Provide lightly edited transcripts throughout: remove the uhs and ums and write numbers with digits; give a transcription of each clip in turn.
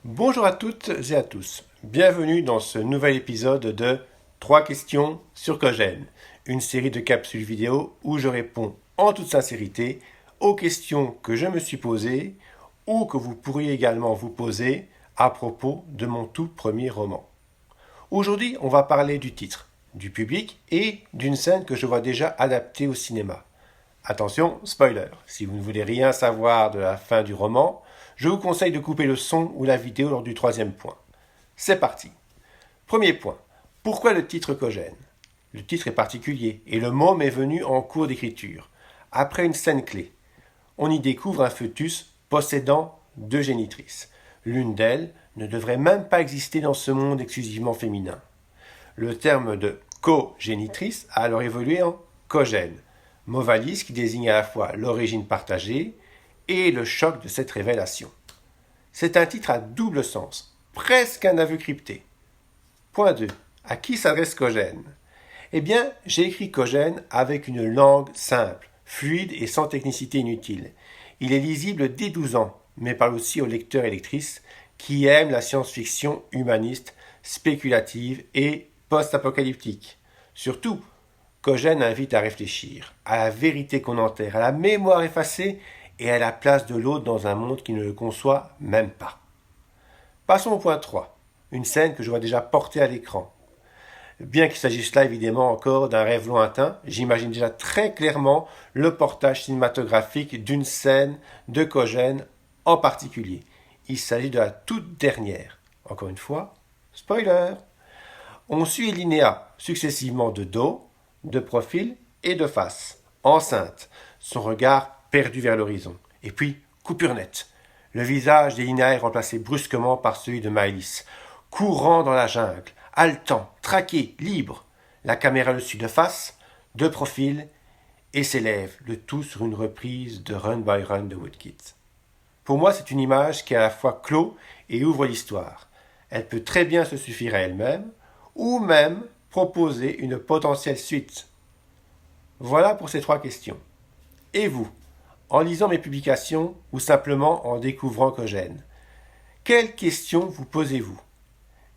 Bonjour à toutes et à tous. Bienvenue dans ce nouvel épisode de 3 questions sur Cogène, une série de capsules vidéo où je réponds en toute sincérité aux questions que je me suis posées ou que vous pourriez également vous poser à propos de mon tout premier roman. Aujourd'hui, on va parler du titre, du public et d'une scène que je vois déjà adaptée au cinéma. Attention, spoiler, si vous ne voulez rien savoir de la fin du roman, je vous conseille de couper le son ou la vidéo lors du troisième point. C'est parti. Premier point. Pourquoi le titre Cogène ? Le titre est particulier et le mot m'est venu en cours d'écriture. Après une scène clé, on y découvre un fœtus possédant 2 génitrices. L'une d'elles ne devrait même pas exister dans ce monde exclusivement féminin. Le terme de cogénitrice a alors évolué en cogène, mot valise qui désigne à la fois l'origine partagée et le choc de cette révélation. C'est un titre à double sens, presque un aveu crypté. Point 2. À qui s'adresse Cogène ? Eh bien, j'ai écrit Cogène avec une langue simple, fluide et sans technicité inutile. Il est lisible dès 12 ans, mais parle aussi aux lecteurs et lectrices qui aiment la science-fiction humaniste, spéculative et post-apocalyptique. Surtout, Cogène invite à réfléchir, à la vérité qu'on enterre, à la mémoire effacée et à la place de l'autre dans un monde qui ne le conçoit même pas. Passons au point 3, une scène que je vois déjà portée à l'écran. Bien qu'il s'agisse là évidemment encore d'un rêve lointain, j'imagine déjà très clairement le portage cinématographique d'une scène de Cogène en particulier. Il s'agit de la toute dernière. Encore une fois, spoiler. On suit Linéa successivement de dos, de profil et de face, enceinte, son regard perdu vers l'horizon. Et puis, coupure nette. Le visage d'Elina est remplacé brusquement par celui de Maëlys, courant dans la jungle, haletant, traqué, libre. La caméra le suit de face, de profil, et s'élève, le tout sur une reprise de Run by Run de Woodkid. Pour moi, c'est une image qui à la fois clôt et ouvre l'histoire. Elle peut très bien se suffire à elle-même, ou même proposer une potentielle suite. Voilà pour ces 3 questions. Et vous, en lisant mes publications ou simplement en découvrant Cogène, quelles questions vous posez-vous ?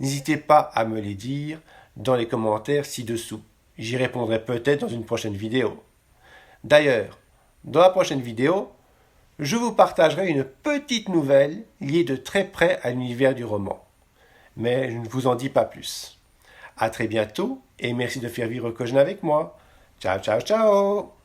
N'hésitez pas à me les dire dans les commentaires ci-dessous. J'y répondrai peut-être dans une prochaine vidéo. D'ailleurs, dans la prochaine vidéo, je vous partagerai une petite nouvelle liée de très près à l'univers du roman. Mais je ne vous en dis pas plus. À très bientôt et merci de faire vivre Cogène avec moi. Ciao, ciao, ciao!